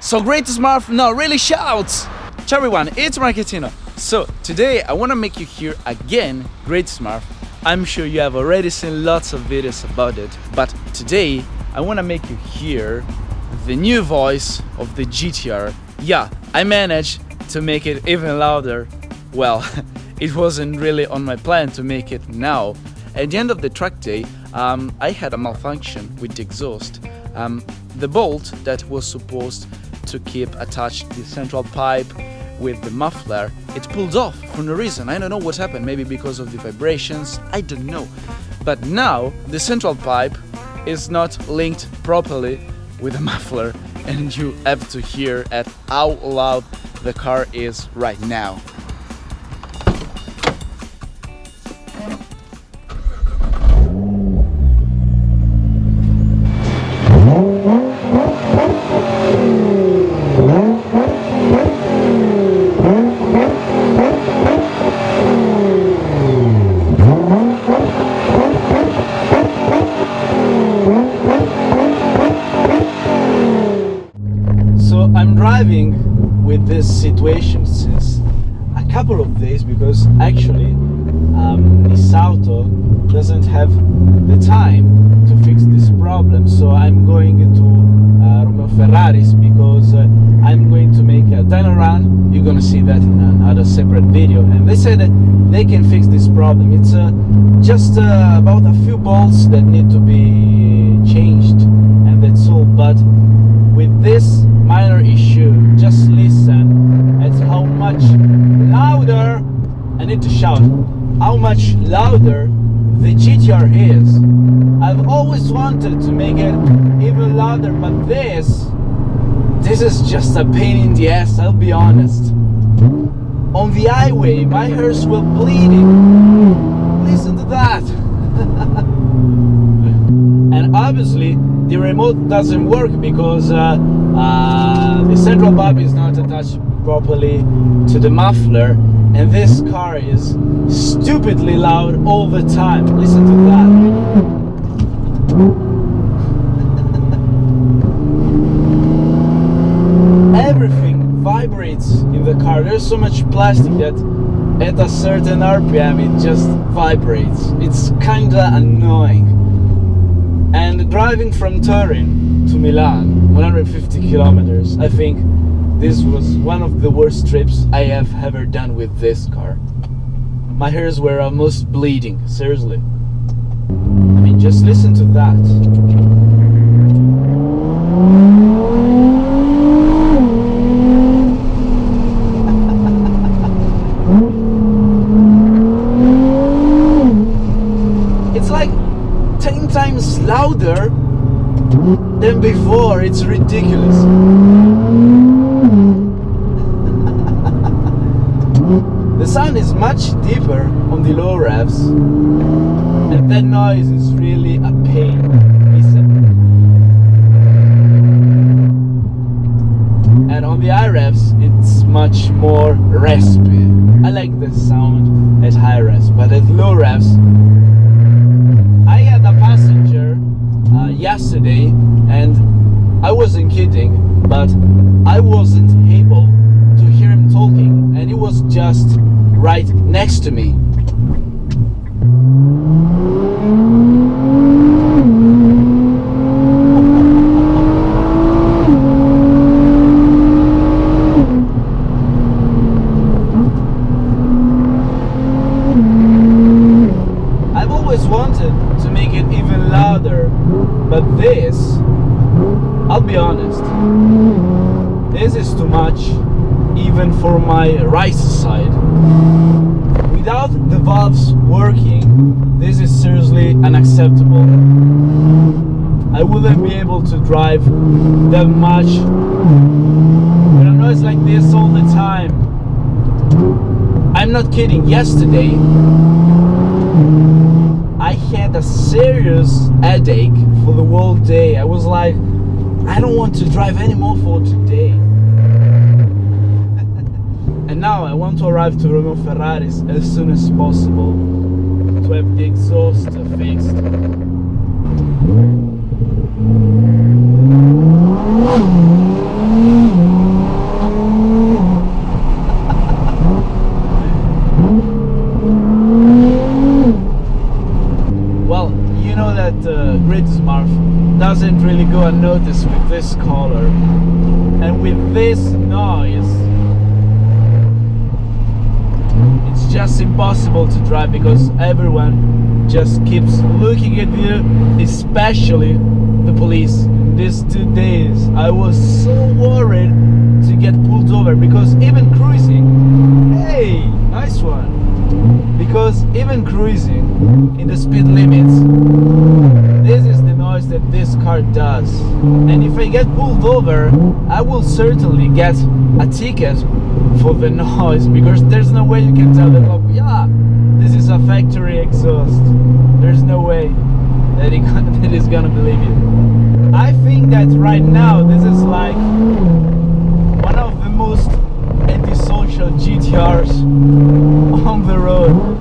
So Great Smurf now really shouts! Ciao everyone, it's Marketino. So today I want to make you hear again Great Smurf. I'm sure you have already seen lots of videos about it, but today I want to make you hear the new voice of the GTR. Yeah, I managed to make it even louder. Well, it wasn't really on my plan to make it now. At the end of the track day, I had a malfunction with the exhaust. The bolt that was supposed to keep attached the central pipe with the muffler, it pulled off for no reason. I don't know what happened, maybe because of the vibrations, I don't know. But now the central pipe is not linked properly with the muffler, and you have to hear at how loud the car is right now. I'm driving with this situation since a couple of days because actually this auto doesn't have the time to fix this problem, so I'm going to Romeo Ferraris because I'm going to make a dyno run. You're gonna see that in another separate video, and they said that they can fix this problem. It's just about a few bolts that need to be changed, and that's all. But with this minor issue, just listen at how much louder, I need to shout, how much louder the GTR is. I've always wanted to make it even louder, but this is just a pain in the ass, I'll be honest. On the highway, my hairs were bleeding. Listen to that. And obviously the remote doesn't work because the central pipe is not attached properly to the muffler, and this car is stupidly loud all the time. Listen to that. Everything vibrates in the car. There's so much plastic that at a certain RPM it just vibrates. It's kinda annoying. And driving from Turin to Milan, 150 kilometers, I think this was one of the worst trips I have ever done with this car. My hairs were almost bleeding, seriously. I mean, just listen to that. It's like 10 times louder than before. It's ridiculous. The sound is much deeper on the low revs, and that noise is really a pain. Listen. And on the high revs it's much more raspy. I like the sound at high revs, but at low revs, I had a passenger yesterday, and I wasn't kidding, but I wasn't able to hear him talking, and he was just right next to me. I've always wanted to make it even louder, but this, I'll be honest, this is too much even for my right side. Without the valves working, this is seriously unacceptable. I wouldn't be able to drive that much with a noise like this all the time. I'm not kidding, yesterday I had a serious headache for the whole day. I was like, I don't want to drive anymore for today. And now I want to arrive to Romeo Ferraris as soon as possible to have the exhaust fixed. noticed with this color and with this noise, it's just impossible to drive because everyone just keeps looking at you, especially the police. These 2 days I was so worried to get pulled over because even cruising, hey, nice one, because even cruising in the speed limits, this is the noise that this car does. And if I get pulled over, I will certainly get a ticket for the noise, because there's no way you can tell the cop, yeah, this is a factory exhaust. There's no way that he's gonna believe you. I think that right now this is like one of the most antisocial GTRs on the road.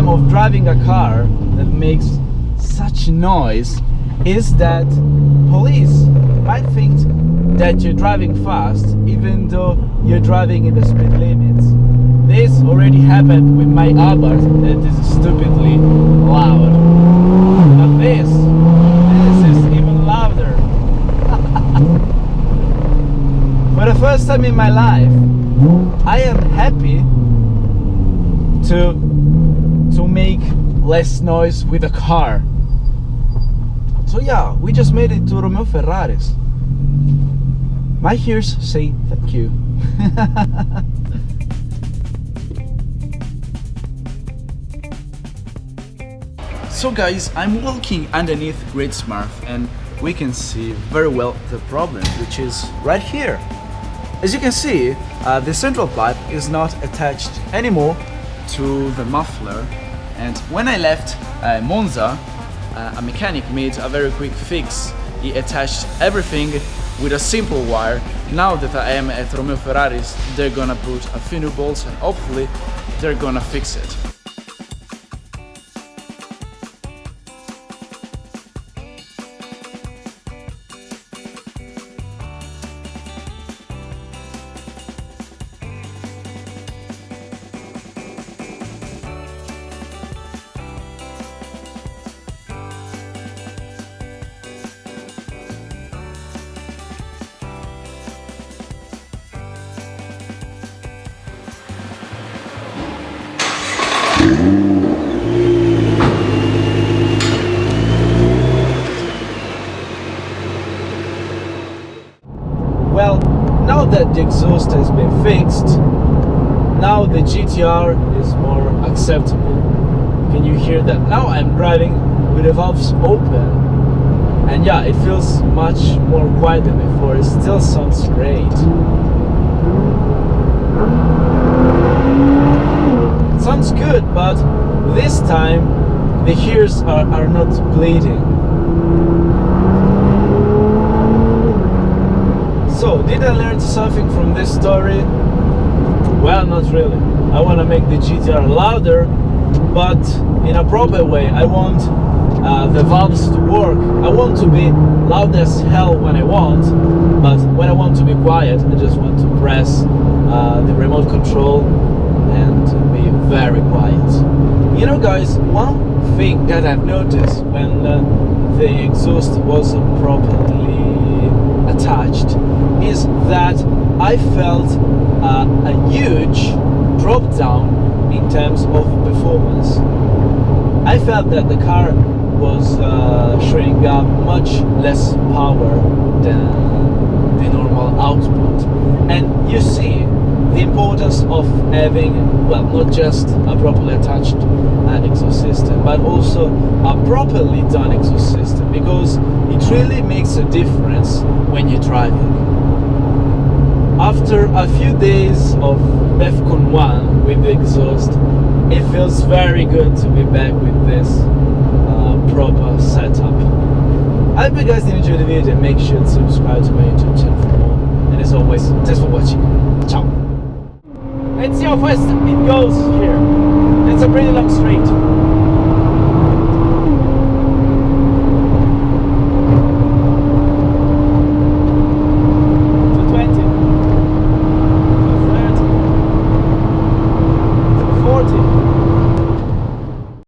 Of driving a car that makes such noise is that police might think that you're driving fast even though you're driving in the speed limits. This already happened with my Abarth that is stupidly loud. But this is even louder. For the first time in my life, I am happy to make less noise with a car. So yeah, we just made it to Romeo Ferraris. My ears say thank you. So guys, I'm walking underneath Great Smurf and we can see very well the problem, which is right here. As you can see, the central pipe is not attached anymore to the muffler. And when I left Monza, a mechanic made a very quick fix. He attached everything with a simple wire. Now that I am at Romeo Ferraris, they're gonna put a few new bolts and hopefully they're gonna fix it. Well, now that the exhaust has been fixed, now the GTR is more acceptable. Can you hear that? Now I'm driving with the valves open, and yeah, it feels much more quiet than before. It still sounds great. It sounds good, but this time the ears are not bleeding. So, did I learn something from this story? Well, not really. I want to make the GTR louder, but in a proper way. I want the valves to work. I want to be loud as hell when I want, but when I want to be quiet, I just want to press the remote control and be very quiet. You know guys, one thing that I've noticed when the exhaust wasn't properly attached is that I felt a huge drop down in terms of performance. I felt that the car was showing up much less power than the normal output. And you see the importance of having, well, not just a properly attached exhaust system, but also a properly done exhaust system, because it really makes a difference when you're driving. After a few days of DEFCON 1 with the exhaust, it feels very good to be back with this proper setup. I hope you guys did enjoy the video, and make sure to subscribe to my YouTube channel for more. And as always, thanks for watching. Ciao. Let's see how fast it goes here.